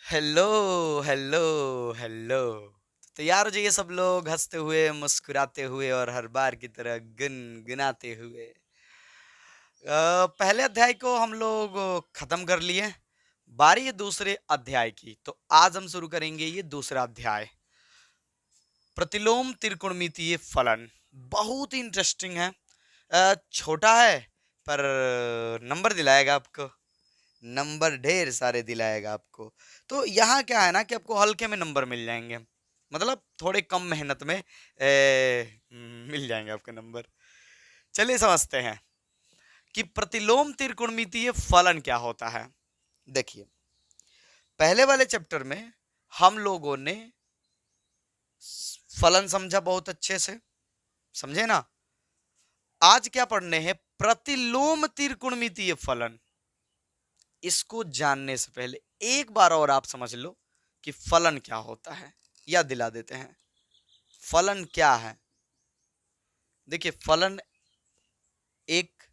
Hello hello hello. तैयार हो जाइए सब लोग, हंसते हुए मुस्कुराते हुए और हर बार की तरह गुनगुनाते हुए। पहले अध्याय को हम लोग खत्म कर लिए। बारी है दूसरे अध्याय की, तो आज हम शुरू करेंगे ये दूसरा अध्याय, प्रतिलोम त्रिकोणमितीय फलन। बहुत ही इंटरेस्टिंग है। छोटा है पर नंबर दिलाएगा आपको, नंबर ढेर सारे दिलाएगा आपको। तो यहाँ क्या है ना कि आपको हल्के में नंबर मिल जाएंगे, मतलब थोड़े कम मेहनत में मिल जाएंगे आपके नंबर। चलिए समझते हैं कि प्रतिलोम त्रिकोणमितीय फलन क्या होता है। देखिए, पहले वाले चैप्टर में हम लोगों ने फलन समझा बहुत अच्छे से, समझे ना। आज क्या पढ़ने हैं, प्रतिलोम त्रिकोणमितीय फलन। इसको जानने से पहले एक बार और आप समझ लो कि फलन क्या होता है, या दिला देते हैं फलन क्या है। देखिए, फलन एक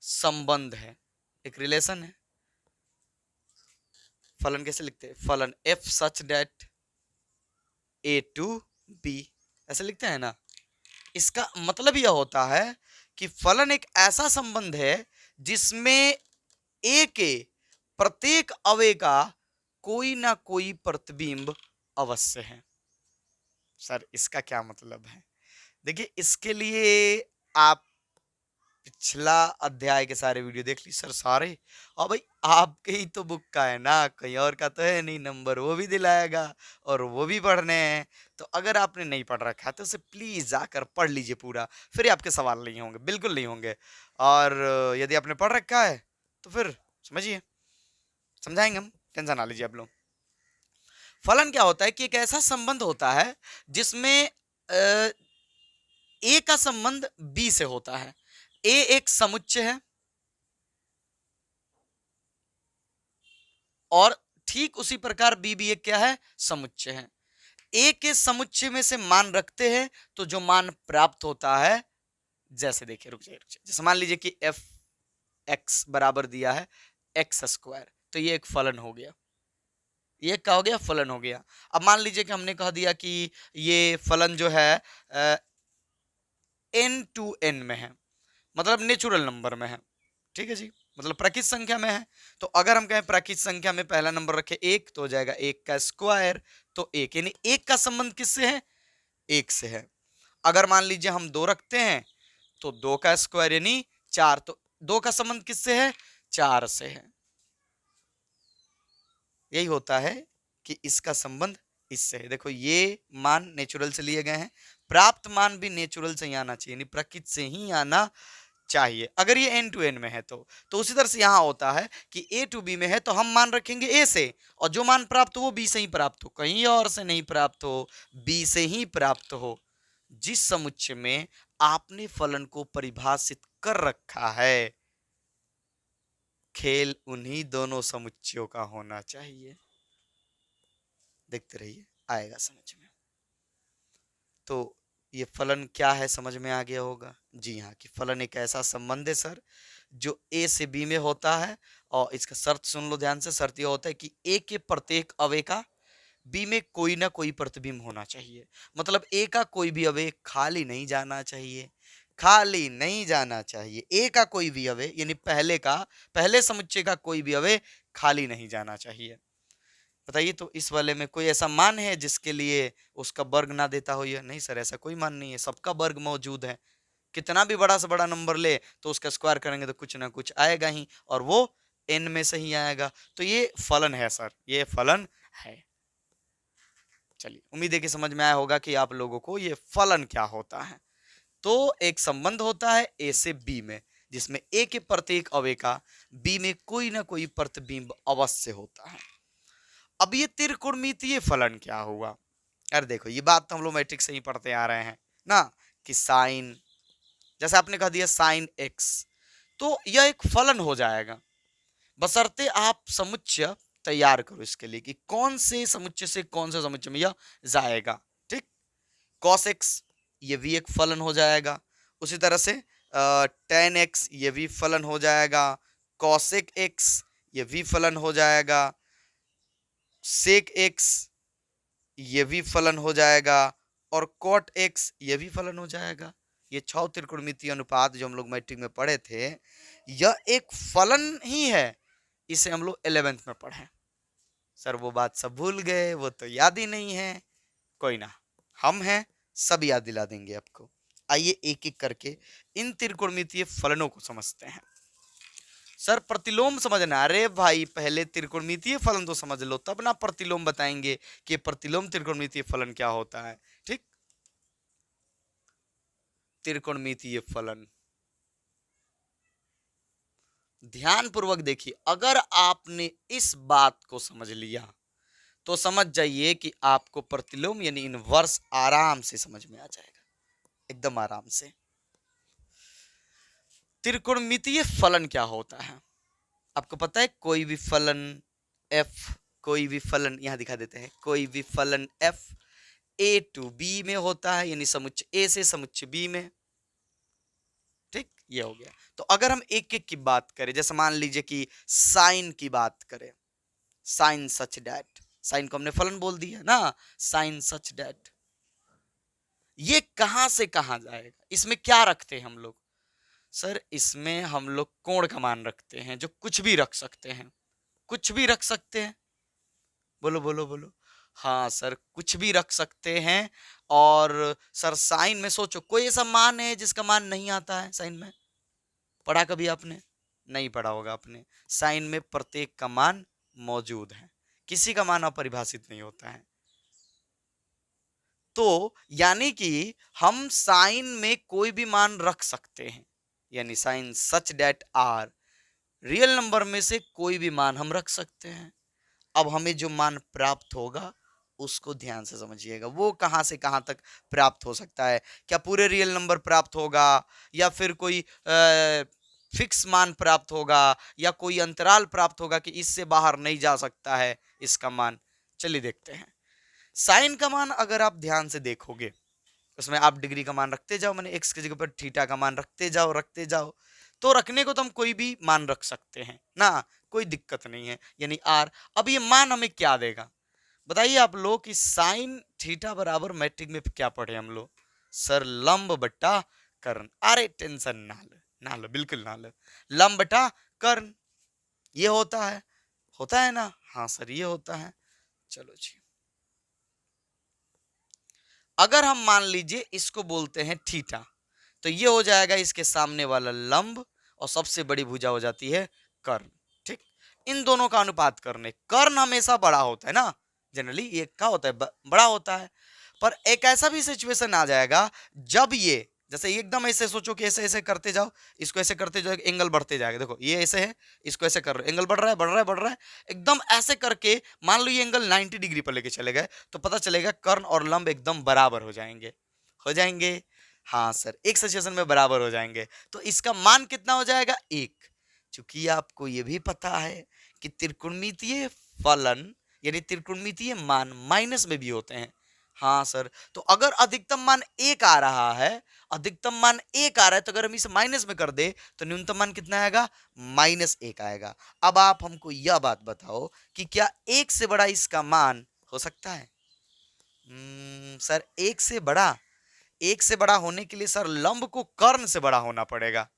संबंध है, एक रिलेशन है। फलन कैसे लिखते हैं, फलन F such that A to B, ऐसे लिखते हैं ना। इसका मतलब यह होता है कि फलन एक ऐसा संबंध है जिसमें ए के प्रत्येक अवयव का कोई ना कोई प्रतिबिंब अवश्य है। सर इसका क्या मतलब है? देखिए, इसके लिए आप पिछला अध्याय के सारे वीडियो देख ली सर सारे। और भाई आपके ही तो बुक का है ना, कहीं और का तो है नहीं। नंबर वो भी दिलाएगा और वो भी पढ़ने हैं। तो अगर आपने नहीं पढ़ रखा है तो उसे प्लीज जाकर पढ़ लीजिए पूरा, फिर आपके सवाल नहीं होंगे, बिल्कुल नहीं होंगे। और यदि आपने पढ़ रखा है तो फिर समझिए, समझाएंगे हम, टेंशन ना लीजिए आप लोग। फलन क्या होता है कि एक ऐसा संबंध होता है जिसमें ए का संबंध बी से होता है। ए एक समुच्चय है और ठीक उसी प्रकार बी भी एक क्या है, समुच्चय है। ए के समुच्चय में से मान रखते हैं तो जो मान प्राप्त होता है, जैसे देखिए, रुक जाइए, जैसे मान लीजिए कि एफ एक्स बराबर दिया है एक्स स्क्वायर, तो ये एक फलन हो गया। ये क्या हो गया, फलन हो गया। अब मान लीजिए कि हमने कह दिया कि ये फलन जो है एन टू एन में है, मतलब नेचुरल नंबर में है। ठीक है जी, मतलब प्राकृत संख्या में है। तो अगर हम कहें प्राकृत संख्या में पहला नंबर रखे एक, तो हो जाएगा एक का स्क्वायर। तो एक यानी एक का संबंध किससे है, एक से है। अगर मान लीजिए हम दो रखते हैं तो दो का स्क्वायर यानी चार, तो दो का संबंध किससे है, चार से है। यही होता है कि इसका संबंध इससे है। देखो, ये मान नेचुरल से लिए गए हैं, प्राप्त मान भी नेचुरल से ही आना चाहिए, यानी प्रकृति से ही आना चाहिए अगर ये एन टू एन में है। तो उसी तरह से यहां होता है कि ए टू बी में है तो हम मान रखेंगे ए से, और जो मान प्राप्त हो वो बी से ही प्राप्त हो, कहीं और से नहीं प्राप्त हो, बी से ही प्राप्त हो। जिस समुच्चय में आपने फलन को परिभाषित कर रखा है, खेल उन्हीं दोनों समुच्चयों का होना चाहिए। देखते रहिए, आएगा समझ में। तो ये फलन क्या है समझ में आ गया होगा। जी हाँ, कि फलन एक ऐसा संबंध है सर जो ए से बी में होता है, और इसका शर्त सुन लो ध्यान से। शर्त यह होता है कि ए के प्रत्येक अवयव का बी में कोई ना कोई प्रतिबिंब होना चाहिए। मतलब ए का कोई भी अवयव खाली नहीं जाना चाहिए, खाली नहीं जाना चाहिए। ए का कोई भी अवयव यानी पहले समुच्चय का कोई भी अवयव खाली नहीं जाना चाहिए। बताइए, तो इस वाले में कोई ऐसा मान है जिसके लिए उसका वर्ग ना देता हो? ये नहीं सर, ऐसा कोई मान नहीं है, सबका वर्ग मौजूद है। कितना भी बड़ा से बड़ा नंबर ले तो उसका स्क्वायर करेंगे तो कुछ ना कुछ आएगा ही, और वो एन में से ही आएगा। तो ये फलन है सर, ये फलन है। चलिए, उम्मीद है कि समझ में आया होगा कि आप लोगों को ये फलन क्या होता है। तो एक संबंध होता है ए से बी में, जिसमें ए के प्रत्येक अवयव का बी में कोई ना कोई प्रतिबिंब अवश्य होता है। अब ये त्रिकोणमितीय फलन क्या हुआ? यार देखो, ये बात तो हम लोग मैट्रिक्स से ही पढ़ते आ रहे हैं ना, कि साइन, जैसे आपने कह दिया साइन एक्स, तो यह एक फलन हो जाएगा, बशर्ते आप समुच्चय तैयार करो इसके लिए कि कौन से समुच्चय से कौन से समुच्चय में यह जाएगा। ठीक, कॉस एक्स ये भी एक फलन हो जाएगा। उसी तरह से टेन एक्स ये भी फलन हो जाएगा, कॉसेक एक्स ये भी फलन हो जाएगा, सेक एक्स ये भी फलन हो जाएगा और कॉट एक्स ये भी फलन हो जाएगा। ये 6 त्रिकोणमितीय अनुपात जो हम लोग मैट्रिक में पढ़े थे, यह एक फलन ही है। इसे हम लोग 11th में पढ़े। सर वो बात सब भूल गए, वो तो याद ही नहीं है। कोई ना, हम हैं, सब याद दिला देंगे आपको। आइए एक एक करके इन त्रिकोणमितीय फलनों को समझते हैं। सर प्रतिलोम समझना, अरे भाई पहले त्रिकोणमितीय फलन तो समझ लो, तब ना प्रतिलोम बताएंगे कि प्रतिलोम त्रिकोणमितीय फलन क्या होता है। ठीक, त्रिकोणमितीय फलन ध्यान पूर्वक देखिए। अगर आपने इस बात को समझ लिया तो समझ जाइए कि आपको प्रतिलोम यानी इनवर्स आराम से समझ में आ जाएगा, एकदम आराम से। त्रिकोणमितीय फलन क्या होता है आपको पता है? कोई भी फलन f, कोई भी फलन यहां दिखा देते हैं, कोई भी फलन f a टू b में होता है, यानी समुच्चय a से समुच्चय b में। ठीक, ये हो गया। तो अगर हम एक एक की बात करें, जैसे मान लीजिए कि साइन की बात करें, साइन सच डैट, साइन को हमने फलन बोल दिया ना, साइन सच डैट, ये कहां से कहां जाएगा? इसमें क्या रखते हैं हम लोग? सर इसमें हम लोग कोण का मान रखते हैं, जो कुछ भी रख सकते हैं, कुछ भी रख सकते हैं। बोलो बोलो बोलो। हाँ सर, कुछ भी रख सकते हैं। और सर साइन में सोचो, कोई ऐसा मान है जिसका मान नहीं आता है साइन में? पढ़ा कभी आपने? नहीं पढ़ा होगा आपने। साइन में प्रत्येक का मान मौजूद है, किसी का मान अपरिभाषित नहीं होता है। तो यानी कि हम साइन में कोई भी मान रख सकते हैं, यानी sine such that R, real number में से कोई भी मान हम रख सकते हैं। अब हमें जो मान प्राप्त होगा उसको ध्यान से समझिएगा, वो कहां से कहां तक प्राप्त हो सकता है। क्या पूरे रियल नंबर प्राप्त होगा, या फिर कोई फिक्स मान प्राप्त होगा, या कोई अंतराल प्राप्त होगा कि इससे बाहर नहीं जा सकता है इसका मान? चलिए देखते हैं। साइन का मान अगर आप ध्यान से देखोगे, उसमें आप डिग्री का मान रखते जाओ, मैंने एक्स की जगह पर थीटा का मान रखते जाओ रखते जाओ, तो रखने को तो हम कोई भी मान रख सकते हैं ना, कोई दिक्कत नहीं है, यानी आर। अब ये मान हमें क्या देगा बताइए आप लोग? कि साइन थीटा बराबर मैट्रिक में क्या पढ़े हम लोग? सर लंब बट्टा कर्ण। अरे टेंशन ना लो, ना लो, बिल्कुल ना लो। लंब बट्टा कर्ण ये होता है ना? हाँ सर ये होता है। चलो जी, अगर हम मान लीजिए इसको बोलते हैं थीटा, तो ये हो जाएगा इसके सामने वाला लंब, और सबसे बड़ी भुजा हो जाती है कर्ण। ठीक, इन दोनों का अनुपात करने, कर्ण हमेशा बड़ा होता है ना, जनरली ये क्या होता है, बड़ा होता है। पर एक ऐसा भी सिचुएशन आ जाएगा जब ये, जैसे एकदम ऐसे सोचो कि ऐसे ऐसे करते जाओ, इसको ऐसे करते जाओ, एंगल बढ़ते जाएगा। देखो ये ऐसे है, इसको ऐसे कर रहे हो, एंगल बढ़ रहा है बढ़ रहा है बढ़ रहा है, एकदम ऐसे करके मान लो ये एंगल 90 डिग्री पर लेके चले गए, तो पता चलेगा कर्ण और लंब एकदम बराबर हो जाएंगे। हो जाएंगे? हाँ सर, एक सिचुएशन में बराबर हो जाएंगे। तो इसका मान कितना हो जाएगा? 1। चूंकि आपको यह भी पता है कि त्रिकोणमितीय फलन यानी त्रिकोणमितीय मान माइनस में भी होते हैं। हाँ सर, तो अगर अधिकतम मान 1 आ रहा है, अधिकतम मान 1 आ रहा है, तो अगर हम इसे माइनस में कर दे तो न्यूनतम मान कितना आएगा? -1 आएगा। अब आप हमको यह बात बताओ कि क्या 1 से बड़ा इसका मान हो सकता है? सर 1 से बड़ा, 1 से बड़ा होने के लिए सर लंब को कर्ण से बड़ा होना पड़ेगा,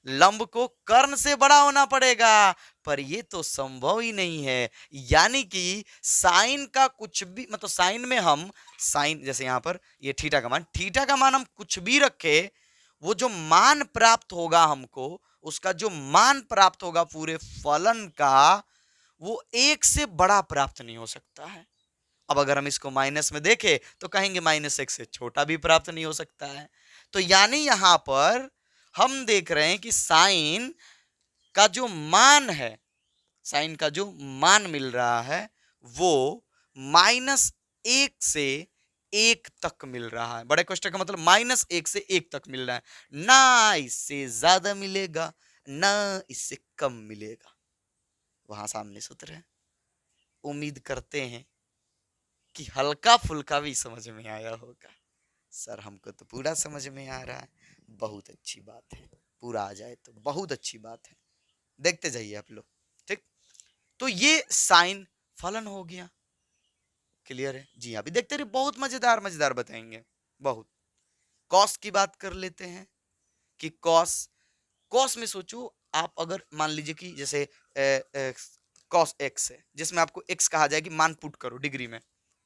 लंब को कर्ण से बड़ा होना पड़ेगा, पर ये तो संभव ही नहीं है। यानी कि साइन का कुछ भी, मतलब साइन में हम, साइन जैसे यहां पर ये थीटा का मान हम कुछ भी रखे, वो जो मान प्राप्त होगा हमको, उसका जो मान प्राप्त होगा पूरे फलन का, वो 1 से बड़ा प्राप्त नहीं हो सकता है। अब अगर हम इसको माइनस में देखें तो कहेंगे -1 से छोटा भी प्राप्त नहीं हो सकता है। तो यानी यहां पर हम देख रहे हैं कि साइन का जो मान है, साइन का जो मान मिल रहा है वो -1 से 1 तक मिल रहा है। बड़े क्वेश्चन का मतलब -1 से 1 तक मिल रहा है, ना इससे ज्यादा मिलेगा ना इससे कम मिलेगा। वहां सामने सूत्र है। उम्मीद करते हैं कि हल्का फुल्का भी समझ में आया होगा। सर हमको तो पूरा समझ में आ रहा है। बहुत अच्छी बात है, पूरा आ जाए तो बहुत अच्छी बात है। देखते जाइए आप लोग। ठीक, तो ये साइन फलन हो गया। क्लियर है जी? अभी देखते रहिए, बहुत मजेदार मजेदार बताएंगे बहुत। कॉस की बात कर लेते हैं कि कॉस, कॉस में सोचो आप, अगर मान लीजिए कि जैसे कॉस एक्स है, जिसमें आपको एक्स कहा जाए कि मान पुट करो डिग्री में,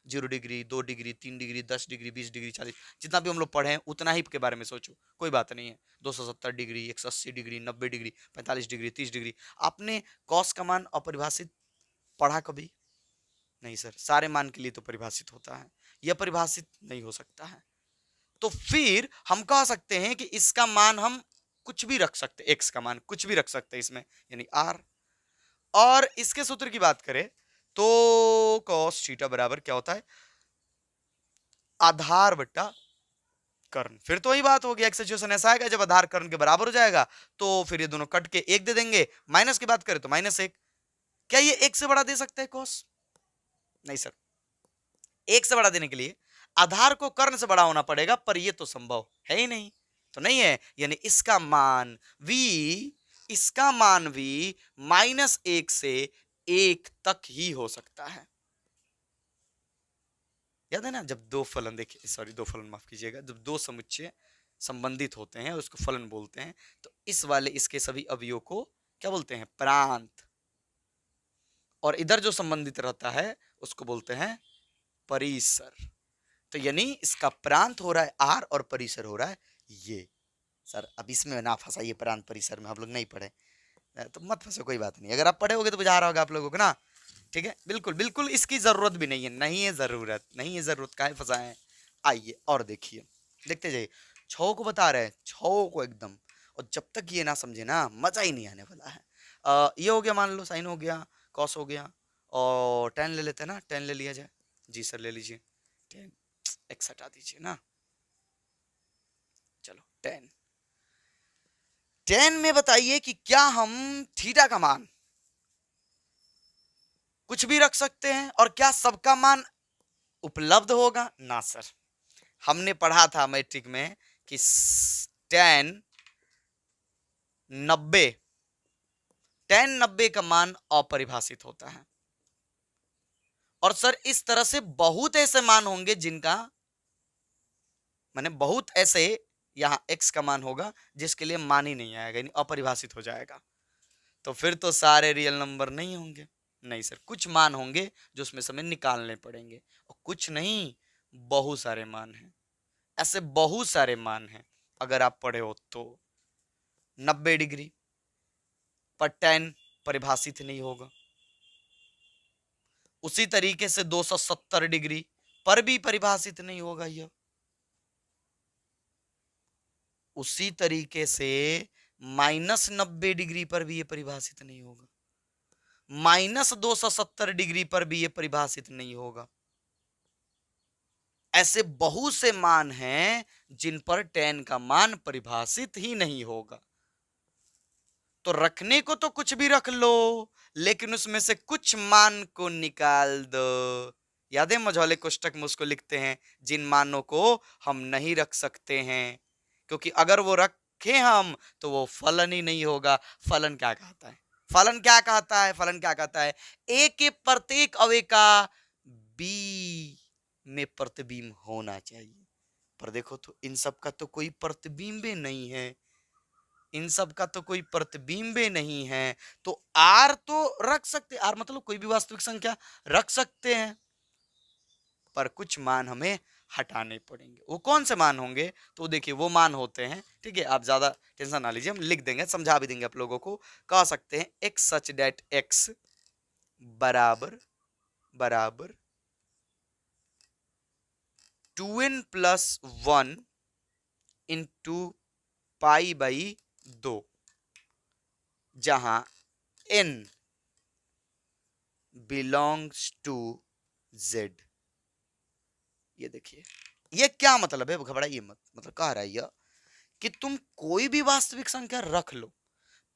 0 degree, 2 degree, 3 degree, 10 degree, 20 degree, 40, जितना भी हम लोग पढ़े हैं उतना ही के बारे में सोचो, कोई बात नहीं है। 270 degree, 180 degree, 90 degree, 45 degree, 30 degree. आपने कॉस का मान अपरिभाषित पढ़ा कभी? नहीं सर, सारे मान के लिए तो परिभाषित होता है, यह परिभाषित नहीं हो सकता है। तो फिर हम कह सकते हैं कि इसका मान हम कुछ भी रख सकते, एक्स का मान कुछ भी रख सकते हैं इसमें, यानी आर। और इसके सूत्र की बात करें तो cos थीटा बराबर क्या होता है? आधार बट्टा कर्ण। फिर तो वही बात हो गया, एक सिचुएशन ऐसा आएगा जब आधार कर्ण के बराबर हो जाएगा, तो फिर ये दोनों कट के एक दे देंगे। माइनस की बात करें तो -1। क्या ये एक से बड़ा दे सकते हैं cos? नहीं सर, एक से बड़ा देने के लिए आधार को कर्ण से बड़ा होना पड़ेगा, पर ये तो संभव है ही नहीं, तो नहीं है। यानी इसका मान v, इसका मान v -1 से 1 तक ही हो सकता है। याद है ना, जब दो फलन, देखिए सॉरी दो फलन माफ कीजिएगा, जब दो समुच्चय संबंधित होते हैं उसको फलन बोलते हैं, तो इस वाले इसके सभी अवयवों को क्या बोलते हैं? प्रांत। और इधर जो संबंधित रहता है उसको बोलते हैं परिसर। तो यानी इसका प्रांत हो रहा है आर और परिसर हो रहा है ये। सर अब इसमें ना फंसाइए, प्रांत परिसर में हम लोग नहीं पढ़े तो मत फंसो, कोई बात नहीं। अगर आप पढ़े होगे तो बुझा रहा होगा आप लोगों को ना, ठीक है? बिल्कुल बिल्कुल, इसकी जरूरत भी नहीं है, नहीं है जरूरत, नहीं है जरूरत, काहे फंसाए? आइए और देखिए, देखते जाइए, छो को बता रहे हैं, छो को एकदम। और जब तक ये ना समझे ना, मजा ही नहीं आने वाला है। ये हो गया, मान लो साइन हो गया, कॉस हो गया, और टेन ले लेते हैं ना, टेन ले लिया जाए। जी सर ले लीजिए, टेन एक्स हटा दीजिए ना, चलो टेन। टेन में बताइए कि क्या हम थीटा का मान कुछ भी रख सकते हैं, और क्या सबका मान उपलब्ध होगा? ना सर, हमने पढ़ा था मैट्रिक में कि टेन 90, टेन 90 का मान अपरिभाषित होता है। और सर इस तरह से बहुत ऐसे मान होंगे जिनका, माने बहुत ऐसे यहां x का मान होगा जिसके लिए मान ही नहीं आएगा, यानी अपरिभाषित हो जाएगा। तो फिर तो सारे रियल नंबर नहीं होंगे। नहीं सर, कुछ मान होंगे जो उसमें से हमें निकालने पड़ेंगे, और कुछ नहीं, बहुत सारे मान हैं, ऐसे बहुत सारे मान हैं। अगर आप पढ़े हो तो 90 डिग्री पर टेन परिभाषित नहीं होगा, उसी तरीके से 270 डिग्री पर भी परिभाषित नहीं होगा यह, उसी तरीके से -90 डिग्री पर भी ये परिभाषित नहीं होगा, -270 डिग्री पर भी ये परिभाषित नहीं होगा। ऐसे बहुत से मान हैं जिन पर टेन का मान परिभाषित ही नहीं होगा। तो रखने को तो कुछ भी रख लो, लेकिन उसमें से कुछ मान को निकाल दो। याद है मझौले कोष्टक में उसको लिखते हैं, जिन मानों को हम नहीं रख सकते हैं, क्योंकि अगर वो रखे हम तो वो फलन ही नहीं होगा। फलन क्या कहता है? फलन क्या कहता है? फलन क्या कहता है? ए के प्रत्येक अवयव का बी में प्रतिबिंब होना चाहिए। पर देखो तो इन सब का तो कोई प्रतिबिंब नहीं है, इन सब का तो कोई प्रतिबिंब नहीं है। तो आर तो रख सकते, आर मतलब कोई भी वास्तविक संख्या रख सकते हैं, पर कुछ मान हमें हटाने पड़ेंगे। वो कौन से मान होंगे? तो देखिए वो मान होते हैं, ठीक है, आप ज्यादा टेंशन ना लीजिए, हम लिख देंगे, समझा भी देंगे आप लोगों को। कह सकते हैं एक्स सच डेट एक्स बराबर बराबर 2n+1 इंटू पाई बाई 2, जहां n बिलोंग्स टू z। ये देखिए, ये क्या मतलब है? घबराइए मत, मतलब कह रहा है यह कि तुम कोई भी वास्तविक संख्या रख लो,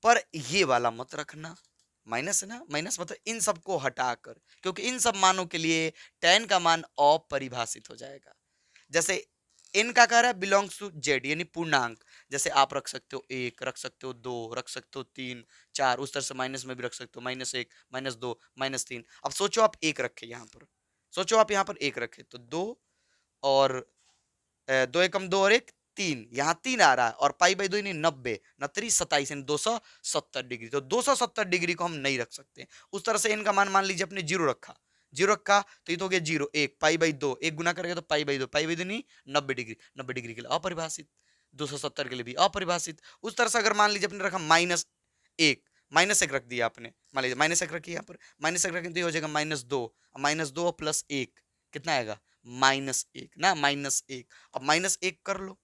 पर ये वाला मत रखना। माइनस है ना, माइनस मतलब इन सबको हटाकर, क्योंकि इन सब मानों के लिए टेन का मान अपरिभाषित हो जाएगा। जैसे इन का कह रहा है बिलोंग्स टू जेड, यानी पूर्णांक। जैसे आप रख सकते हो 1, रख सकते हो 2, रख सकते हो 3, 4, उस तरह से माइनस में भी रख सकते हो -1, -2, -3। अब सोचो आप 1 रखे यहाँ पर, सोचो आप यहाँ पर एक रखे तो 2 और 2 एकम 2 और 1 3, यहाँ 3 आ रहा है और पाई बाई 2 यानी 90, 29 27 यानी 270 डिग्री। तो 270 डिग्री को हम नहीं रख सकते। उस तरह से इनका मान मान लीजिए अपने जीरो रखा, जीरो रखा तो ये तो हो गया जीरो, एक पाई बाई 2, एक गुना करेगा तो पाई बाई 2, पाई बाई 2 नहीं 90 डिग्री, 90 डिग्री के लिए अपरिभाषित, 270 के लिए भी अपरिभाषित। उस तरह से अगर मान लीजिए अपने रखा -1, -1 रख दिया आपने, मान लीजिए -1 रखिए यहाँ पर, -1 रखें तो ये हो जाएगा -2 प्लस 1 कितना आएगा -1 ना, -1। अब -1 कर लो,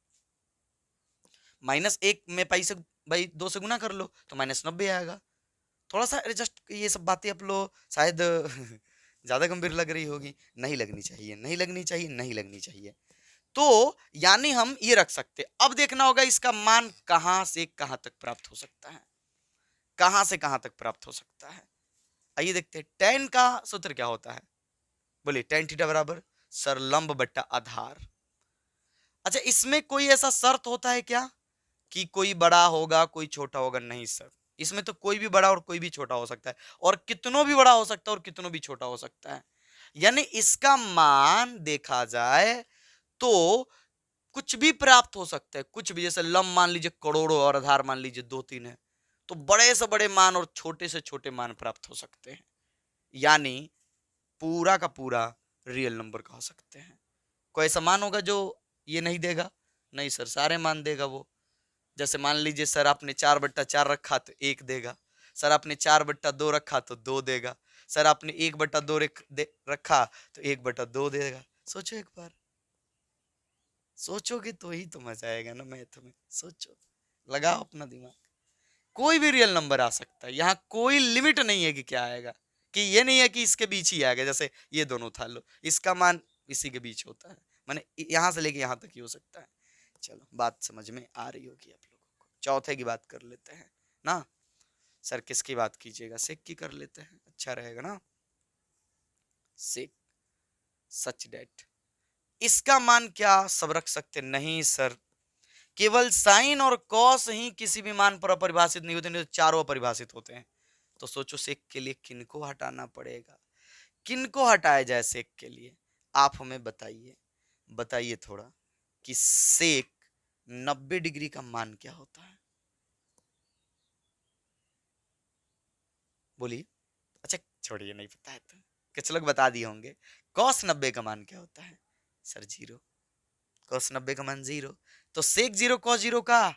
-1 में पाई से भाई 2 से गुना कर लो तो -90 आएगा। थोड़ा सा एडजस्ट, ये सब बातें आप लोग शायद ज्यादा गंभीर लग रही होगी, नहीं लगनी चाहिए, नहीं लगनी चाहिए, नहीं लगनी चाहिए। तो यानी हम ये रख सकते, अब देखना होगा इसका मान कहां से कहां तक प्राप्त हो सकता है, कहां से कहां तक प्राप्त हो सकता है। आइए देखते हैं tan का सूत्र क्या होता है। बोलिए tan थीटा बराबर सर लंब बट्टा आधार। अच्छा इसमें कोई ऐसा शर्त होता है क्या कि कोई बड़ा होगा कोई छोटा होगा? नहीं सर, इसमें तो कोई भी बड़ा और कोई भी छोटा हो सकता है, और कितनों भी बड़ा हो सकता है और कितनों भी छोटा हो सकता है। यानी इसका मान देखा जाए तो कुछ भी प्राप्त हो सकता है, कुछ भी। जैसे लंब मान लीजिए करोड़ों और आधार मान लीजिए 2 3 है, तो बड़े से बड़े मान और छोटे से छोटे मान प्राप्त हो सकते हैं। यानी पूरा का पूरा रियल नंबर कह सकते हैं। कोई ऐसा मान होगा जो ये नहीं देगा? नहीं सर, सारे मान देगा वो। जैसे मान लीजिए सर आपने 4/4 रखा तो 1 देगा, सर आपने 4/2 रखा तो 2 देगा, सर आपने 1/2 रखा तो 1/2 देगा। सोचो एक बार, सोचोगे तो ही तो मजा आएगा ना मैथ में। सोचो, लगाओ अपना दिमाग। कोई भी रियल नंबर आ सकता है, यहाँ कोई लिमिट नहीं है कि क्या आएगा, कि ये नहीं है कि इसके बीच ही आएगा। जैसे ये दोनों था, लो इसका मान इसी के बीच होता है, माने यहाँ से लेके यहाँ तक ही हो सकता है। चलो बात समझ में आ रही होगी आप लोगों को। चौथे की बात कर लेते हैं ना। सर किसकी बात कीजिएगा? सेक की कर लेते हैं, अच्छा रहेगा ना। सेक सच डेट, इसका मान क्या सब रख सकते? नहीं सर, केवल साइन और कॉस ही किसी भी मान पर अपरिभाषित नहीं होते, नहीं तो चारों अपरिभाषित होते हैं। तो सोचो सेक के लिए किनको हटाना पड़ेगा, किनको हटाया जाए सेक के लिए? आप हमें बताइए, बताइए थोड़ा कि सेक 90 डिग्री का मान क्या होता है? बोलिए। अच्छा छोड़िए, नहीं पता है तो कुछ लोग बता दिए होंगे। कॉस 90 का मान क्या होता है? सर 0, कॉस 90 का मान 0। तो सेक 0 कॉस 0 का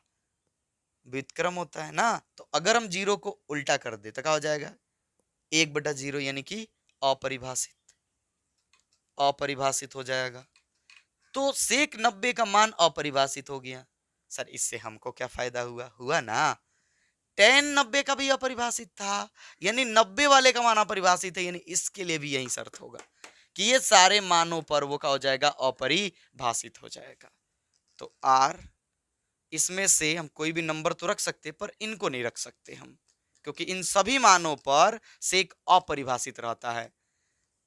व्युत्क्रम होता है ना। तो अगर हम 0 को उल्टा कर दे तो क्या हो जाएगा? 1/0 यानी कि अपरिभाषित, अपरिभाषित हो जाएगा। तो सेक 90 का मान अपरिभाषित हो गया। सर इससे हमको क्या फायदा हुआ? हुआ ना, tan 90 का भी अपरिभाषित था, यानी 90 वाले का मान अपरिभाषित है, यानी इसके लिए भी यही शर्त होगा कि ये सारे मानों पर वो क्या हो जाएगा? अपरिभाषित हो जाएगा। तो R, इसमें से हम कोई भी नंबर तो रख सकते पर इनको नहीं रख सकते हम, क्योंकि इन सभी मानों पर सेक अपरिभाषित रहता है।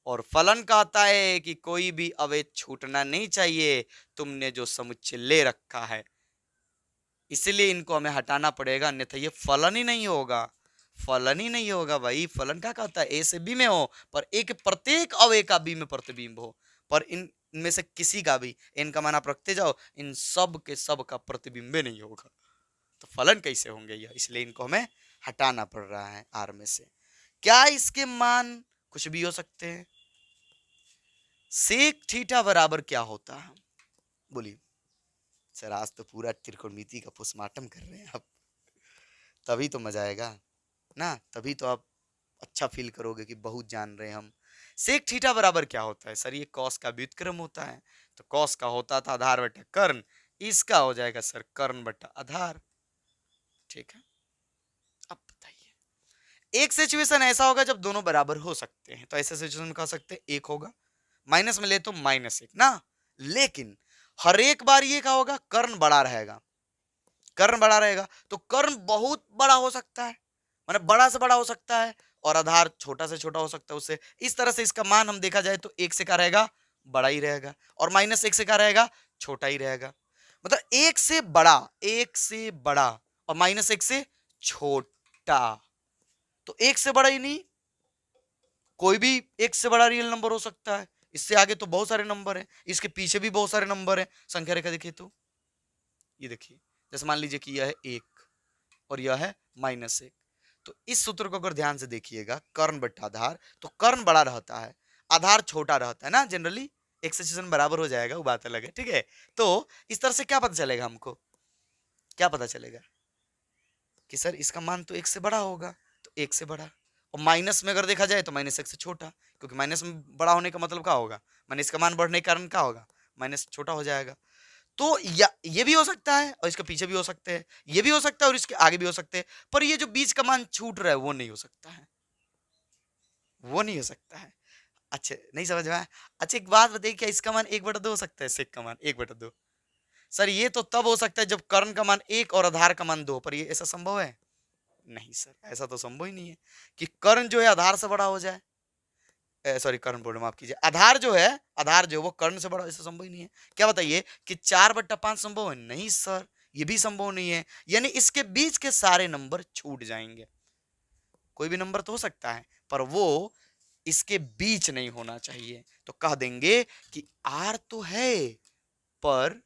और फलन कहता है कि कोई भी अवयव छूटना नहीं चाहिए, तुमने जो समुच्चय ले रखा है, इसलिए इनको हमें हटाना पड़ेगा, अन्यथा ये फलन ही नहीं होगा। फलन ही नहीं होगा भाई। फलन क्या कहता है? ए से बी में हो पर ए के प्रत्येक अवयव का बी में प्रतिबिंब हो, पर इनमें से किसी का भी इनका मान आप रखते जाओ, इन सब के सब का प्रतिबिंब नहीं होगा, तो फलन कैसे होंगे यह? इसलिए इनको हमें हटाना पड़ रहा है आर में से। क्या इसके मान कुछ भी हो सकते हैं? सेक थीटा बराबर क्या होता है? बोलिए। सर आज तो पूरा त्रिकोणमिति का पोस्टमार्टम कर रहे हैं आप, तभी तो मजा आएगा ना, तभी तो आप अच्छा फील करोगे कि बहुत जान रहे हैं हम। सेक थीटा बराबर क्या होता है? सर ये कॉस का व्युत्क्रम होता है, तो कॉस का होता था आधार बटा कर्ण, इसका हो जाएगा सर कर्ण बटा आधार। ठीक है, अब बताइए, एक सिचुएशन ऐसा होगा जब दोनों बराबर हो सकते हैं, तो ऐसे सिचुएशन में कह सकते हैं एक होगा, माइनस में ले तो -1 ना। लेकिन हर एक बार ये क्या होगा? कर्ण बड़ा रहेगा, कर्ण बड़ा रहेगा, तो कर्ण बहुत बड़ा हो सकता है, मतलब बड़ा से बड़ा हो सकता है, और आधार छोटा से छोटा हो सकता है उससे। इस तरह से इसका मान हम देखा जाए तो 1 से क्या रहेगा? बड़ा ही रहेगा, और -1 से क्या रहेगा? छोटा ही रहेगा। मतलब 1 से बड़ा, 1 से बड़ा और -1 से छोटा, तो 1 से बड़ा ही नहीं, कोई भी 1 से बड़ा रियल नंबर हो सकता है। इससे आगे तो बहुत सारे नंबर है, इसके पीछे भी बहुत सारे नंबर है। संख्या रेखा देखिए तो ये देखिए, जैसे मान लीजिए कि यह है 1 और यह है -1, तो इस सूत्र को अगर ध्यान से देखिएगा, कर्ण बट्टा आधार, तो कर्ण बड़ा रहता है, आधार छोटा रहता है ना, जनरली एक्सेशन बराबर हो जाएगा, वो बात अलग है, ठीक है। तो इस तरह से क्या पता चलेगा हमको, क्या पता चलेगा कि सर इसका मान तो 1 से बड़ा होगा, तो 1 से बड़ा, और माइनस में अगर देखा जाए तो -1 से छोटा, क्योंकि माइनस में बड़ा होने का मतलब क्या होगा, माइनस का मान बढ़ने के कारण क्या होगा, माइनस छोटा हो जाएगा। तो ये भी हो सकता है और इसके पीछे भी हो सकते हैं, ये भी हो सकता है और इसके आगे भी हो सकते हैं, पर ये जो बीच का मान छूट रहा है वो नहीं हो सकता है, वो नहीं हो सकता है। अच्छा नहीं समझ में आया? अच्छा एक बात बताइए, क्या इसका मान 1/2 हो सकता है, सेक का मान 1/2? सर ये तो तब हो सकता है जब कर्ण का मान 1 और आधार का मान 2, पर ये ऐसा संभव है? नहीं सर, ऐसा तो संभव ही नहीं है कि कर्ण जो है आधार से बड़ा हो जाए, सॉरी कर्ण बोल रहा हूं, माफ कीजिए, आधार जो है, आधार जो वो कर्ण से बड़ा, ऐसा संभव ही नहीं है। क्या बताइए कि 4/5 संभव है? नहीं सर, ये भी संभव नहीं है, यानी इसके बीच के सारे नंबर छूट जाएंगे। कोई भी नंबर तो हो सकता है, पर वो इसके बीच नहीं होना चाहिए, तो कह देंगे कि आर तो है पर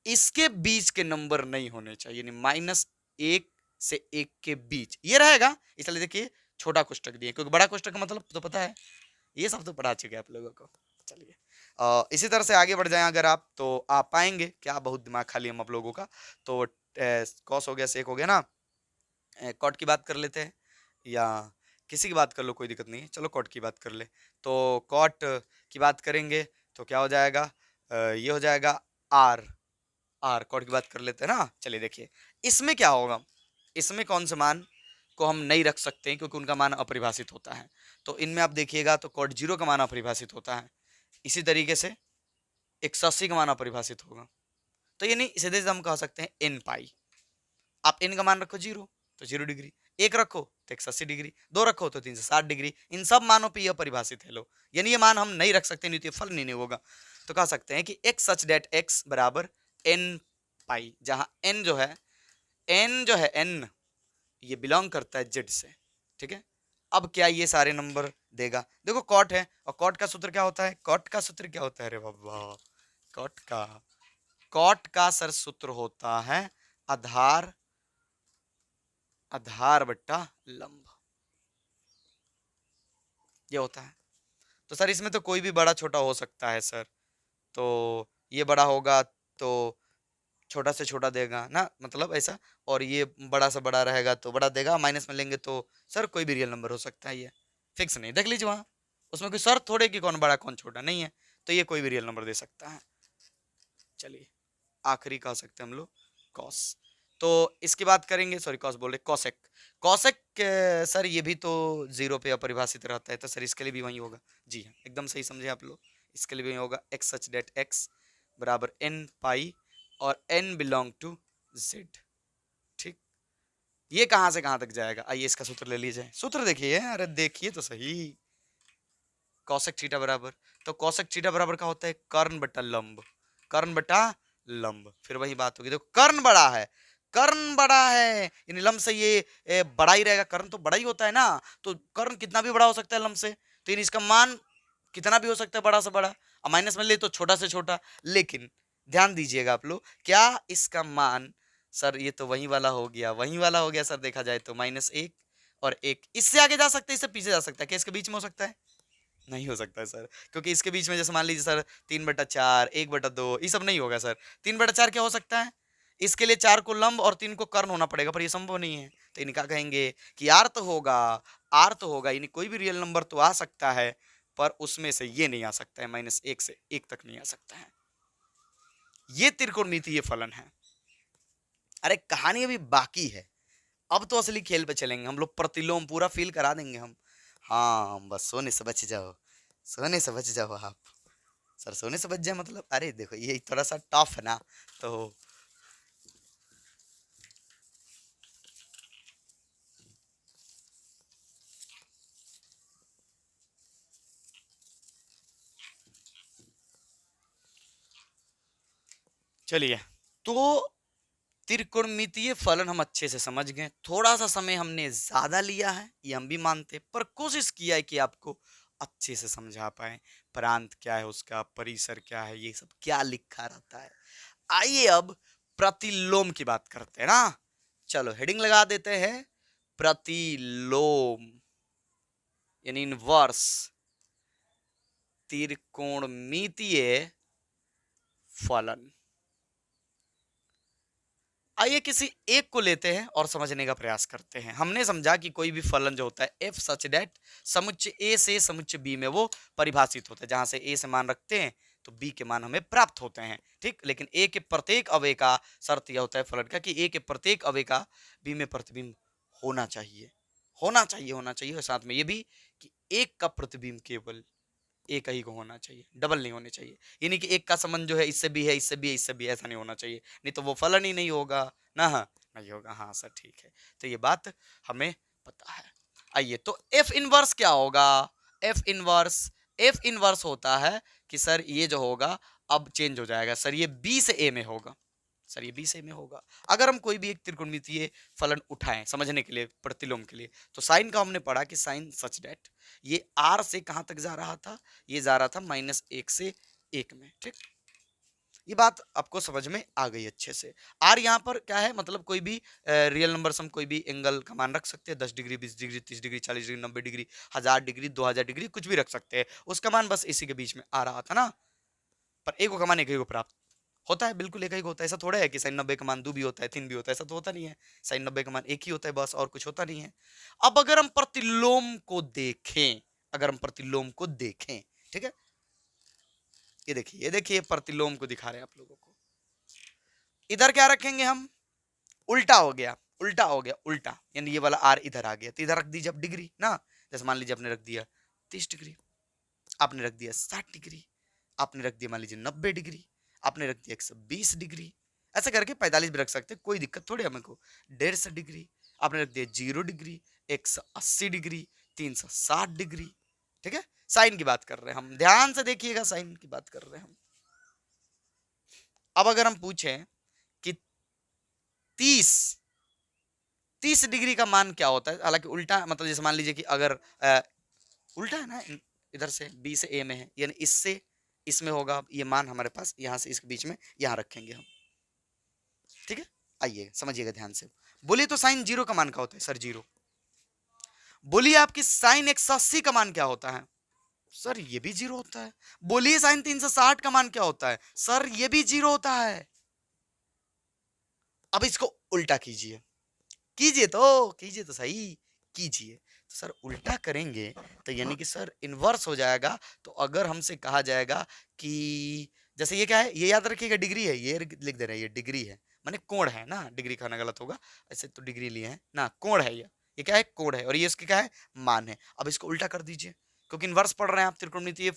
इसके बीच के नंबर नहीं होने चाहिए, -1 से 1 के बीच ये रहेगा, इसलिए देखिए छोटा कोष्टक दिए, क्योंकि बड़ा कोष्टक का मतलब तो पता है, ये सब तो पढ़ा चुके हैं आप लोगों को। चलिए इसी तरह से आगे बढ़ जाएं अगर आप, तो आप पाएंगे क्या, बहुत दिमाग खाली हम आप लोगों का। तो कॉस हो गया, सेक हो गया ना, कॉट की बात कर लेते हैं, या किसी की बात कर लो, कोई दिक्कत नहीं है, चलो कॉट की बात कर ले। तो कॉट की बात करेंगे तो क्या हो जाएगा, ये हो जाएगा आर, आर कॉट की बात कर लेते हैं ना। चलिए देखिए इसमें क्या होगा, इसमें कौन से मान को हम नहीं रख सकते हैं क्योंकि उनका मान अपरिभाषित होता है। तो इनमें आप देखिएगा तो कॉट 0 का मान अपरिभाषित होता है, इसी तरीके से 180 का मान अपरिभाषित होगा। तो ये नहीं, सीधे से हम कह सकते हैं एन पाई, आप एन का मान रखो 0 तो 0 डिग्री, 1 रखो तो 180 डिग्री, 2 रखो तो 360 डिग्री, इन सब मानों पे यह परिभाषित है लो, यानी ये मान हम नहीं रख सकते, नहीं तो फल नहीं होगा। तो कह सकते हैं कि x सच डेट x बराबर n पाई, जहां n जो है, n जो है n ये बिलोंग करता है z से, ठीक है। अब क्या ये सारे नंबर देगा, देखो कॉट है और कॉट का सूत्र क्या होता है, कॉट का सूत्र क्या होता है, अरे बाबा, कॉट का सर सूत्र होता है आधार, आधार बट्टा लंब, ये होता है। तो सर इसमें तो कोई भी बड़ा छोटा हो सकता है सर, तो ये बड़ा होगा तो छोटा से छोटा देगा ना, मतलब ऐसा, और ये बड़ा से बड़ा रहेगा तो बड़ा देगा, माइनस में लेंगे तो सर कोई भी रियल नंबर हो सकता है, ये फिक्स नहीं, देख लीजिए वहां, उसमें कोई शर्त थोड़े कि कौन बड़ा कौन छोटा, नहीं है, तो ये कोई भी रियल नंबर दे सकता है। चलिए आखिरी कह सकते हैं हम लोग कॉस, तो इसकी बात करेंगे, सॉरी कॉस बोल रहे, कॉसेक, कॉसेक सर ये भी तो 0 पे अपरिभाषित रहता है, तो सर इसके लिए भी वही होगा, जी हाँ एकदम सही समझे आप लोग, इसके लिए भी होगा x सच डेट x बराबर n पाई और n बिलोंग टू z, ठीक। ये कहां से कहां तक जाएगा, आइए इसका सूत्र ले लीजिए, सूत्र देखिए, अरे देखिए तो सही, कॉसेक थीटा बराबर, तो कॉसेक थीटा बराबर क्या होता है, कर्ण बटा लंब, कर्ण बटा लंब, फिर वही बात होगी, देखो कर्ण बड़ा है, कर्ण बड़ा है यानी लंब से ये बड़ा ही रहेगा, कर्ण तो बड़ा ही होता है ना, तो कर्ण कितना भी बड़ा हो सकता है लंब से, तो इसका मान कितना भी हो सकता है बड़ा से बड़ा, और माइनस में ले तो छोटा से छोटा, लेकिन ध्यान दीजिएगा आप लोग, क्या इसका मान, सर ये तो वही वाला हो गया, वही वाला हो गया सर, देखा जाए तो -1 और 1, इससे आगे जा सकते हैं, इससे पीछे जा सकता है, क्या इसके बीच में हो सकता है, नहीं हो सकता है सर, क्योंकि इसके बीच में जैसे मान लीजिए सर 3/4 1/2 ये सब नहीं होगा सर, 3/4 क्या हो सकता है, इसके लिए 4 को लंब और 3 को कर्ण होना पड़ेगा, पर ये संभव नहीं है, तो इनका कहेंगे कि आर तो होगा, आर तो होगा, यानी कोई भी रियल नंबर तो आ सकता है, पर उसमें से ये नहीं आ सकता है, -1 से 1 तक नहीं आ सकता है, ये त्रिकोणमितीय फलन है। अरे कहानी अभी बाकी है, अब तो असली खेल पे चलेंगे हम लोग, प्रतिलोम पूरा फील करा देंगे हम, हाँ बस सोने से बच जाओ, सोने से बच जाओ आप, सर सोने से बच जाए मतलब, अरे देखो ये थोड़ा सा टफ है ना, तो चलिए, तो त्रिकोणमितीय फलन हम अच्छे से समझ गए, थोड़ा सा समय हमने ज्यादा लिया है ये हम भी मानते, पर कोशिश किया है कि आपको अच्छे से समझा पाए। प्रांत क्या है उसका, परिसर क्या है, ये सब क्या लिखा रहता है। आइए अब प्रतिलोम की बात करते हैं ना। चलो हेडिंग लगा देते हैं, प्रतिलोम यानी इनवर्स, त्रिकोणमितीय फलन। आइए किसी एक को लेते हैं और समझने का प्रयास करते हैं। हमने समझा कि कोई भी फलन जो होता है एफ सच दैट समुच्चय ए से समुच्चय बी में वो परिभाषित होता है, जहां से ए से मान रखते हैं तो बी के मान हमें प्राप्त होते हैं, ठीक। लेकिन ए के प्रत्येक अवयव का शर्त यह होता है फलन का कि ए के प्रत्येक अवयव का बी में प्रतिबिंब होना चाहिए, होना चाहिए, होना चाहिए। और साथ में ये भी कि एक का प्रतिबिंब केवल एक ही को होना चाहिए, डबल नहीं होने चाहिए। यानी कि एक का संबंध जो है इससे भी है, इससे भी है, इससे भी है, ऐसा नहीं होना चाहिए, नहीं तो वो फलन ही नहीं होगा ना। हाँ नहीं होगा, हाँ सर ठीक है। तो ये बात हमें पता है। आइए तो एफ इनवर्स क्या होगा। एफ इनवर्स होता है कि सर ये जो होगा अब चेंज हो जाएगा सर, ये बी से ए में होगा, सर ये बी से ए में होगा। अगर हम कोई भी एक त्रिकोणमितीय फलन उठाएं समझने के लिए, प्रतिलोम के लिए, तो साइन का हमने पढ़ा कि साइन सच दैट ये आर से कहां तक जा रहा था, ये जा रहा था -1 से 1 में, ठीक। ये बात आपको समझ में आ गई अच्छे से। आर यहाँ पर क्या है, मतलब कोई भी रियल नंबर हम कोई भी एंगल का मान रख सकते हैं, 10 degree, 20 degree, 30 degree, 40 degree, 90 degree, 1000 degree, 2000 degree, कुछ भी रख सकते हैं। उसका मान बस इसी के बीच में आ रहा था ना। पर एक का मान एक ही को प्राप्त होता है, बिल्कुल एक ही होता है। ऐसा थोड़ा है कि साइन 90 का मान 2 भी होता है, 3 भी होता है, ऐसा तो होता नहीं है। साइन 90 का मान एक ही होता है बस, और कुछ होता नहीं है। अब अगर हम प्रतिलोम को देखें, अगर हम प्रतिलोम को देखें, ठीक है, ये देखिए, ये देखिए प्रतिलोम को दिखा रहे हैं आप लोगों को। इधर क्या रखेंगे हम, उल्टा हो गया, उल्टा हो गया, उल्टा, यानी ये वाला आर इधर आ गया, तो इधर रख दीजिए अब डिग्री ना। जैसे मान लीजिए आपने रख दिया 30 डिग्री, आपने रख दिया 60 डिग्री, आपने रख दिया मान लीजिए 90 डिग्री, आपने रख दिया 120 डिग्री, ऐसा करके 45 भी रख सकते, कोई दिक्कत थोड़ी हमें को। 150 डिग्री, आपने रख दिया 0 डिग्री, 180 डिग्री, 360 डिग्री, ठीक है। साइन की बात कर रहे हैं हम, ध्यान से देखिएगा, साइन की बात कर रहे हैं हम। अब अगर हम पूछें कि 30 30 डिग्री का मान क्या होता है, हालांकि उल्टा, मतलब जैसे मान लीजिए कि अगर उल्टा है ना, इधर से बी से ए में है, यानी इससे इसमें होगा, ये मान हमारे पास यहाँ से इसके बीच में यहाँ रखेंगे हम, ठीक है। आइए समझिएगा ध्यान से। बोलिए तो साइन 0 का मान क्या होता है सर, 0। बोलिए आपकी साइन 180 का मान क्या होता है, सर ये भी 0 होता है। बोलिए साइन 360 का मान क्या होता है, सर ये भी 0 होता है। अब इसको उल्टा कीजिए, कीजिए तो सही, कीजिए। तो सर उल्टा करेंगे तो यानी कि सर इनवर्स हो जाएगा। तो अगर हमसे कहा जाएगा कि जैसे ये क्या है, ये याद रखिएगा डिग्री है, ये लिख दे रहे हैं, ये डिग्री है, माने कोण है ना, डिग्री खाना गलत होगा, ऐसे तो डिग्री लिए हैं ना, कोण है ये क्या है, कोण है, और ये इसके क्या है, मान है। अब इसको उल्टा कर दीजिए, क्योंकि इनवर्स पढ़ रहे हैं आप, त्रिकोणमितीय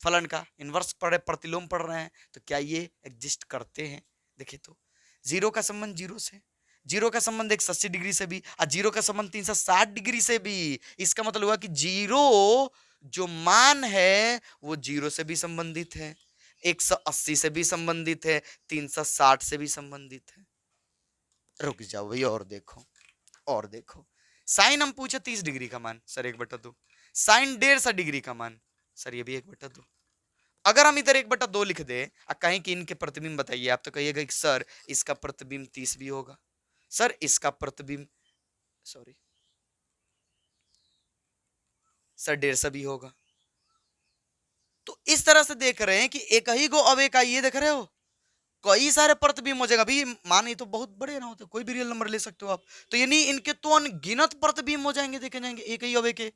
फलन का इनवर्स पढ़ रहे, प्रतिलोम पढ़ रहे हैं, तो क्या ये एग्जिस्ट करते हैं। देखिए तो 0 का संबंध 0 से, 0 का संबंध 180 डिग्री से भी, और 0 का संबंध 360 डिग्री से भी। इसका मतलब हुआ कि 0 जो मान है वो 0 से भी संबंधित है, 180 से भी संबंधित है, 360 से भी संबंधित है। रुक जाओ भैया, और देखो, और देखो। साइन हम पूछे 30 डिग्री का मान, सर 1/2। साइन 150 डिग्री का मान, सर ये भी 1/2। अगर हम इधर 1/2 लिख दे और कहें कि इनके प्रतिबिंब बताइए, आप तो कहिएगा कि सर इसका प्रतिबिंब 30 भी होगा, सर इसका प्रतिबिंब, सॉरी सर 150 भी होगा। तो इस तरह से देख रहे हैं कि एक ही गो अवे का, ये देख रहे हो कई सारे प्रतिबिंब हो जाएगा। अभी मान, ये तो बहुत बड़े ना होते, कोई भी रियल नंबर ले सकते हो आप, तो यानी इनके तो अनगिनत प्रतिबिंब हो जाएंगे, देखे जाएंगे एक ही अवे के।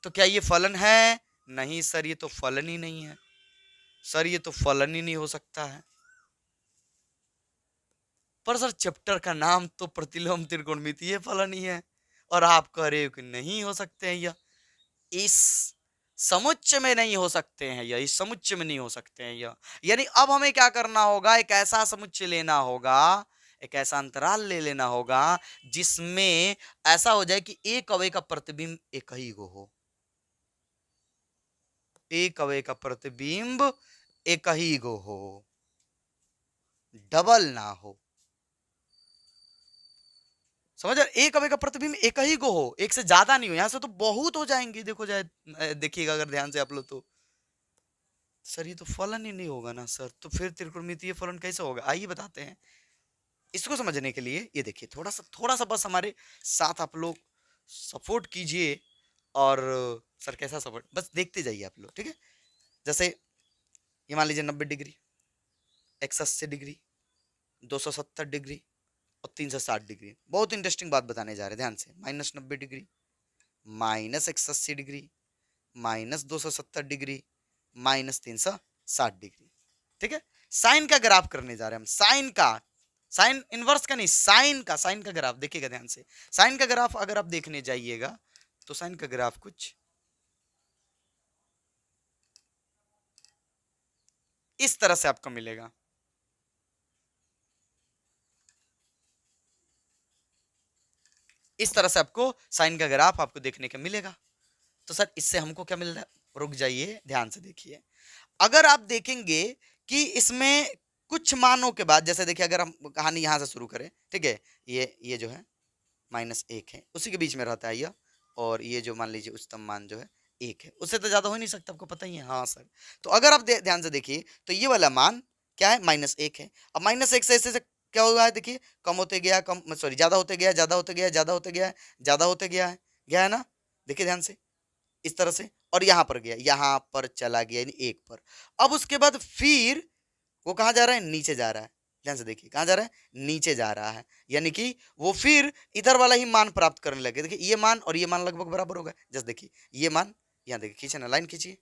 तो क्या ये फलन है, नहीं सर ये तो फलन ही नहीं है, सर ये तो फलन ही नहीं हो सकता है। पर सर चैप्टर का नाम तो प्रतिलोम त्रिकोणमितीय फलन ही है, और आप कह रहे हो कि नहीं हो सकते हैं, या इस समुच्चय में नहीं हो सकते हैं, या इस समुच्चय में नहीं हो सकते हैं, या यानी अब हमें क्या करना होगा, एक ऐसा समुच्चय लेना होगा, एक ऐसा अंतराल ले लेना होगा जिसमें ऐसा हो जाए कि एक अवयव का प्रतिबिंब एक ही गो हो, एक अवयव का प्रतिबिंब एक ही गो हो, डबल ना हो। समझ रहे? एक अवयव का प्रतिबिंब एक ही को हो, एक से ज्यादा नहीं हो, यहां से तो बहुत हो जाएंगे, देखो जाए देखिएगा अगर ध्यान से आप लोग तो। सर ये तो फलन ही नहीं होगा ना सर, तो फिर त्रिकोणमितीय फलन कैसे होगा? आइए बताते हैं। इसको समझने के लिए ये देखिए, थोड़ा सा बस हमारे साथ आप लोग सपोर्ट कीजिए। और सर कैसा सपोर्ट, बस देखते जाइए आप लोग, ठीक है। जैसे ये मान लीजिए 90 डिग्री, 180 डिग्री, 270 डिग्री और 360 डिग्री। बहुत इंटरेस्टिंग बात बताने जा रहे हैं, ध्यान से। -90 डिग्री, -180 डिग्री, -270 डिग्री, -360 डिग्री, ठीक है। साइन का ग्राफ करने जा रहे हैं हम, साइन का, साइन इनवर्स का नहीं, साइन का ग्राफ देखिएगा ध्यान से। साइन का ग्राफ अगर आप देखने जाइएगा तो साइन का ग्राफ कुछ इस तरह से आपको मिलेगा। इस तरह से आपको साइन का ग्राफ आपको देखने को मिलेगा। तो सर इससे हमको क्या मिल रहा है? रुक जाइए, ध्यान से देखिए। अगर आप देखेंगे कि इसमें कुछ मानों के बाद, जैसे देखिए अगर हम कहानी यहां से शुरू करें, ठीक है, ये जो है -1 है, उसी के बीच में रहता है यह, और ये जो मान लीजिए उच्चतम मान जो है 1 है, उससे तो ज्यादा हो नहीं सकता, आपको पता ही है। हाँ सर, तो अगर आप ध्यान से देखिए तो ये वाला मान क्या है? -1 है। अब -1 से ऐसे क्या हुआ है? देखिए कम होते गया, कम सॉरी ज्यादा होते गया, ज्यादा होते गया, ज्यादा होते गया, ज्यादा होते गया है ना? देखिए ध्यान से, इस तरह से, और यहां पर गया, यहां पर चला गया, यानी 1 पर। अब उसके बाद फिर वो कहां जा रहा है? नीचे जा रहा है। ध्यान से देखिए कहां जा रहा है? नीचे जा रहा है, यानी कि वो फिर इधर वाला ही मान प्राप्त करने लगे। देखिए ये मान और ये मान लगभग बराबर होगा। जस्ट देखिए ये मान, यहां देखिए खींचे ना, लाइन खींचिए,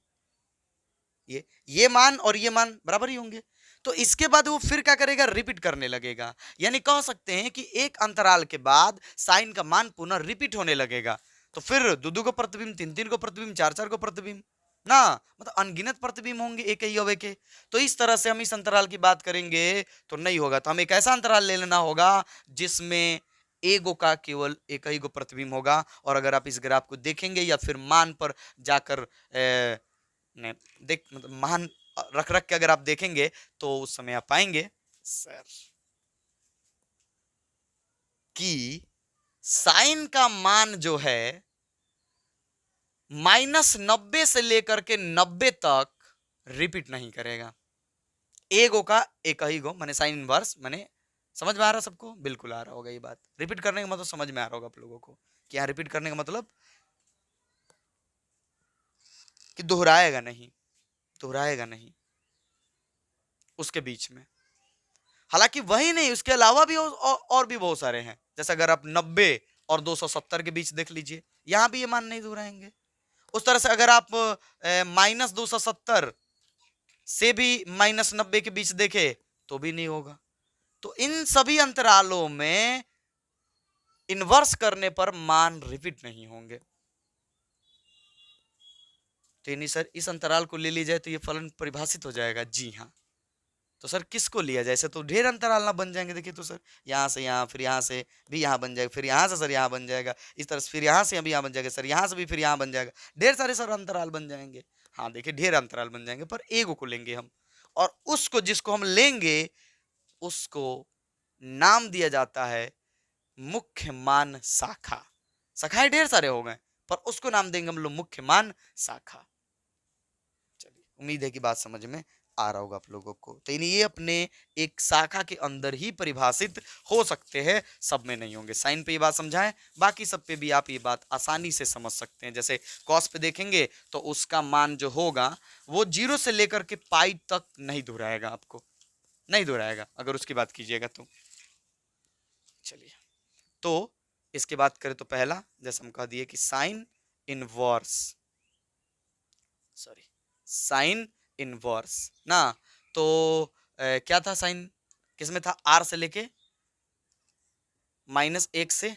ये मान और ये मान बराबर ही होंगे। तो इसके बाद वो फिर क्या करेगा? रिपीट करने लगेगा, यानी कह सकते हैं कि एक अंतराल के बाद साइन का मान पुनः रिपीट होने लगेगा। तो फिर दो को प्रतिबिंब, तीन को प्रतिबिंब, चार को प्रतिबिंब ना, मतलब अनगिनत प्रतिबिंब होंगे एक ही अवयव के। तो इस तरह से हम इस अंतराल की बात करेंगे तो नहीं होगा। तो हमें एक ऐसा अंतराल ले लेना होगा जिसमें एगो का केवल एक ही को प्रतिबिंब होगा। और अगर आप इस ग्राफ को देखेंगे या फिर मान पर जाकर ने देख मतलब मान रख रख के अगर आप देखेंगे तो उस समय आप पाएंगे सर कि साइन का मान जो है -90 से लेकर के 90 तक रिपीट नहीं करेगा। एगो का एक ही गो माने साइन इनवर्स, माने समझ में आ रहा सबको? बिल्कुल आ रहा होगा ये बात। रिपीट करने का मतलब समझ में आ रहा होगा आप लोगों को कि यहाँ रिपीट करने का मतलब कि दोहराएगा नहीं, दोहराएगा नहीं उसके बीच में। हालांकि वही नहीं, उसके अलावा भी और भी बहुत सारे हैं। जैसे अगर आप 90 और 270 के बीच देख लीजिए, यहां भी ये मान नहीं दोहराएंगे। उस तरह से अगर आप -270 से भी -90 के बीच देखे तो भी नहीं होगा। तो इन सभी अंतरालों में इन्वर्स करने पर मान रिपीट नहीं होंगे। तो यानी सर इस अंतराल को ले ली जाए तो ये फलन परिभाषित हो जाएगा। जी हाँ। तो सर किसको लिया जाए? ऐसे तो ढेर अंतराल ना बन जाएंगे। देखिए तो सर यहाँ से यहाँ, फिर यहाँ से भी यहाँ बन जाएगा, फिर यहाँ से सर यहाँ बन जाएगा, इस तरह से फिर यहाँ से अभी यहाँ बन जाएगा, सर यहाँ से भी फिर यहाँ बन जाएगा, ढेर सारे सर अंतराल बन जाएंगे। हाँ देखिए ढेर अंतराल बन जाएंगे, पर एगो को लेंगे हम, और उसको जिसको हम लेंगे उसको नाम दिया जाता है मुख्य मान शाखा। शाखाएं ढेर सारे हो गए, पर उसको नाम देंगे हम लोग मुख्य मान शाखा। चलिए उम्मीद है कि बात समझ में आ रहा होगा आप लोगों को। तो ये अपने एक शाखा के अंदर ही परिभाषित हो सकते हैं, सब में नहीं होंगे। साइन पे ये बात समझाएं, बाकी सब पे भी आप ये बात आसानी से समझ सकते हैं। जैसे कॉस पे देखेंगे तो उसका मान जो होगा वो 0 से लेकर के पाई तक नहीं दोहराएगा, आपको नहीं दोहराएगा अगर उसकी बात कीजिएगा तो। चलिए तो इसके बात करें तो पहला जैसे हम कह दिए कि sine inverse, sorry sine inverse ना, तो क्या था साइन, किसमें था? आर से लेके -1 से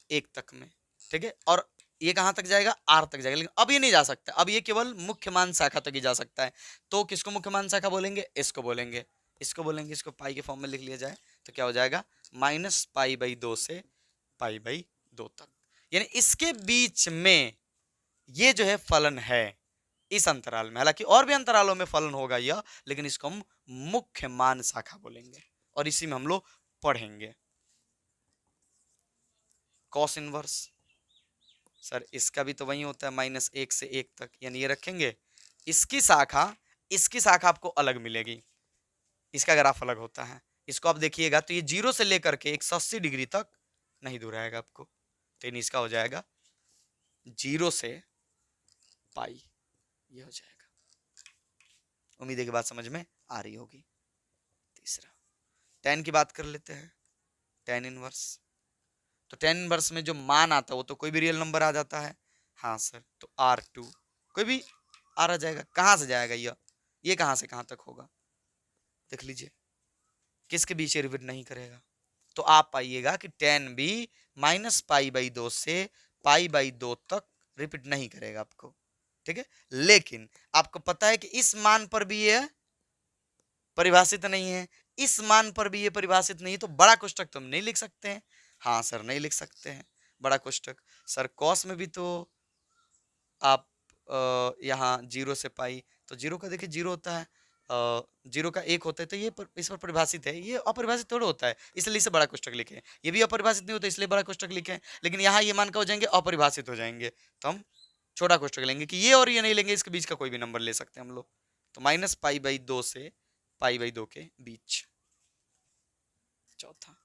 1 तक में, ठीक है। और ये कहां तक जाएगा? आर तक जाएगा। लेकिन अब ये नहीं जा सकता, अब ये केवल मुख्य मान शाखा तक ही जा सकता है। तो किसको मुख्य मान शाखा बोलेंगे? इसको बोलेंगे, इसको बोलेंगे। इसको पाई के फॉर्म में लिख लिया जाए तो क्या हो जाएगा? -π/2 से π/2 तक, यानी इसके बीच में ये जो है फलन है इस अंतराल में। हालांकि और भी अंतरालों में फलन होगा यह, लेकिन इसको हम मुख्य मान शाखा बोलेंगे और इसी में हम लोग पढ़ेंगे। कॉस इनवर्स, सर इसका भी तो वही होता है -1 से 1 तक, यानी ये रखेंगे, इसकी शाखा आपको अलग मिलेगी, इसका ग्राफ अलग होता है। इसको आप देखिएगा तो ये 0 से लेकर के 180 डिग्री तक नहीं दूर आएगा आपको, तो इसका हो जाएगा 0 से पाई, ये हो जाएगा। उम्मीद है कि बात समझ में आ रही होगी। तीसरा tan की बात कर लेते हैं, tan इनवर्स। तो tan इनवर्स में जो मान आता है वो तो कोई भी रियल नंबर आ जाता है, हाँ सर, तो R2 कोई भी आ रहा जाएगा, कहां से जाएगा ये कहां से कहां तक होगा, देख लीजिए, किसके बीच रिपीट नहीं करेगा। तो आप पाइएगा कि tan भी -π/2 से π/2 तक रिपीट नहीं करेगा आपको, ठीक है। लेकिन आपको पता है कि इस मान पर भी ये परिभाषित नहीं है, इस मान पर भी ये परिभाषित नहीं है, तो बड़ा कोष्टक तो हम नहीं लिख सकते हैं, हाँ सर नहीं लिख सकते हैं बड़ा कोष्टक। सर कॉस में भी तो आप यहाँ 0 से पाई, तो 0 का देखिए 0 होता है, 0 का 1 होता है, तो ये इस पर परिभाषित है, ये अपरिभाषित थोड़ा होता है, इसलिए इसे बड़ा कोष्टक लिखे। ये भी अपरिभाषित नहीं होता इसलिए बड़ा कोष्टक लिखे, लेकिन यहाँ ये मान का हो जाएंगे अपरिभाषित हो जाएंगे, तो हम छोटा कोष्टक लेंगे कि ये और ये नहीं लेंगे, इसके बीच का कोई भी नंबर ले सकते हैं हम लोग। तो -π/2 से π/2 के बीच। चौथा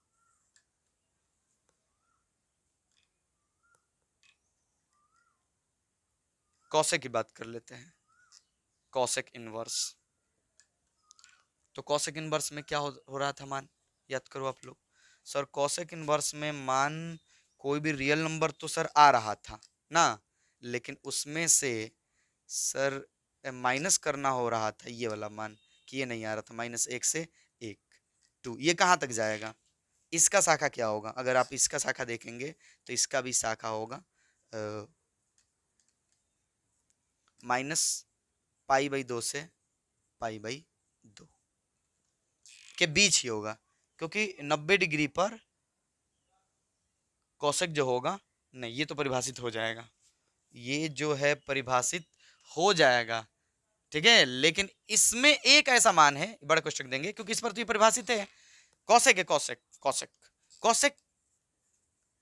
कॉसेक की बात कर लेते हैं, कॉसेक इनवर्स। तो कॉसेक इनवर्स में क्या हो रहा था मान, याद करो आप लोग। सर कॉसेक इनवर्स में मान कोई भी रियल नंबर तो सर आ रहा था ना, लेकिन उसमें से सर माइनस करना हो रहा था ये वाला मान, कि ये नहीं आ रहा था, -1 से 1 2, ये कहाँ तक जाएगा, इसका शाखा क्या होगा, अगर आप इसका शाखा देखेंगे तो इसका भी शाखा होगा -π/2 से π/2 के बीच ही होगा, क्योंकि 90 डिग्री पर कौशिक जो होगा, नहीं ये तो परिभाषित हो जाएगा, ये जो है परिभाषित हो जाएगा, ठीक है। लेकिन इसमें एक ऐसा मान है, बड़ा कोष्टक देंगे क्योंकि इस पर तो ये परिभाषित है, कौशिक है, कौशिक कौशिक कौशिक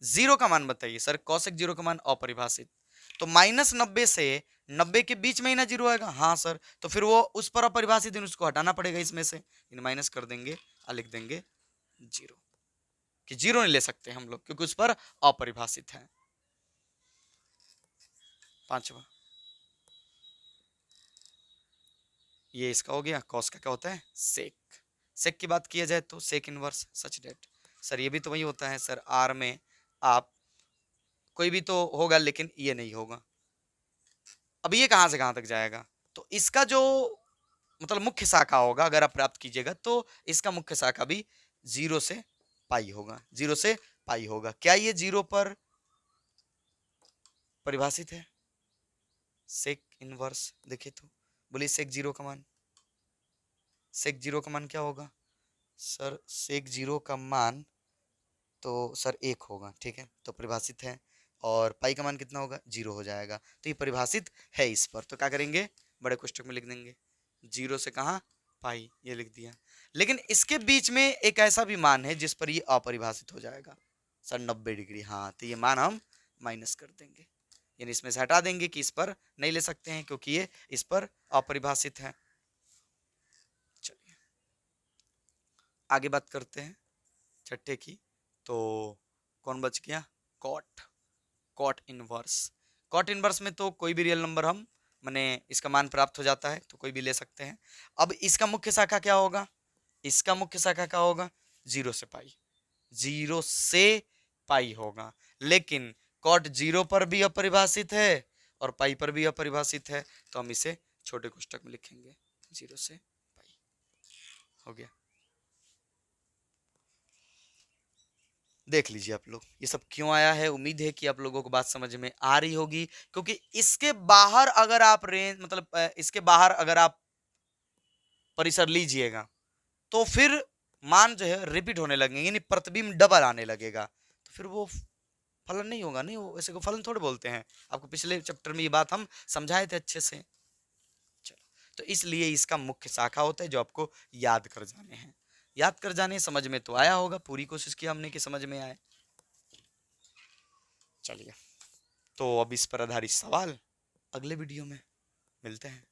0 का मान बताइए सर, कौशिक 0 का मान अपरिभाषित, तो -90 से 90 के बीच में ही ना 0 आएगा, हाँ सर, तो फिर वो उस पर अपरिभाषित, उसको हटाना पड़ेगा इसमें से, इन माइनस कर देंगे और लिख देंगे 0, कि 0 नहीं ले सकते हम लोग क्योंकि उस पर अपरिभाषित है। पांचवा ये इसका हो गया, कॉस का क्या होता है, सेक। सेक की बात किया जाए तो सेक इनवर्स सच डेट, सर ये भी तो वही होता है सर, आर में आप कोई भी तो होगा लेकिन ये नहीं होगा। अब ये कहां से कहां तक जाएगा, तो इसका जो मतलब मुख्य शाखा होगा अगर आप प्राप्त कीजिएगा तो इसका मुख्य शाखा भी 0 से पाई होगा, 0 से पाई होगा। क्या ये 0 पर परिभाषित है, सेक इनवर्स देखे तो बोलिए सेक 0 का मान, सेक 0 का मान क्या होगा सर, सेक 0 का मान तो सर 1 होगा, ठीक है, तो परिभाषित है, और पाई का मान कितना होगा, 0 हो जाएगा, तो ये परिभाषित है इस पर, तो क्या करेंगे बड़े कोष्टक में लिख देंगे 0 से कहा पाई, ये लिख दिया। लेकिन इसके बीच में एक ऐसा भी मान है जिस पर ये अपरिभाषित हो जाएगा सर 90 डिग्री, हाँ, तो ये मान हम माइनस कर देंगे, यानी इसमें से हटा देंगे कि इस पर नहीं ले सकते हैं क्योंकि ये इस पर अपरिभाषित है। चलिए आगे बात करते हैं छठे की, तो कौन बच गया, cot, cot inverse. Cot inverse में तो कोई भी रियल नंबर हम माने इसका मान प्राप्त हो जाता है तो कोई भी ले सकते हैं। अब इसका मुख्य शाखा क्या होगा, इसका मुख्य शाखा क्या होगा, 0 से पाई, 0 से पाई होगा, लेकिन कॉट 0 पर भी अपरिभाषित है और पाई पर भी अपरिभाषित है, तो हम इसे छोटे कोष्टक में लिखेंगे 0 से पाई, हो गया। देख लीजिए आप लोग ये सब क्यों आया है, उम्मीद है कि आप लोगों को बात समझ में आ रही होगी, क्योंकि इसके बाहर अगर आप रेंज मतलब इसके बाहर अगर आप परिसर लीजिएगा तो फिर मान जो है रिपीट होने लगेंगे, यानी प्रतिबिंब डबल आने लगेगा, तो फिर वो फलन नहीं होगा, नहीं वो ऐसे को फलन थोड़े बोलते हैं, आपको पिछले चैप्टर में ये बात हम समझाए थे अच्छे से। चलो, तो इसलिए इसका मुख्य शाखा होता है जो आपको याद कर जाने हैं, याद कर जाने, समझ में तो आया होगा, पूरी कोशिश की हमने कि समझ में आए। चलिए, तो अब इस पर आधारित सवाल अगले वीडियो में मिलते हैं।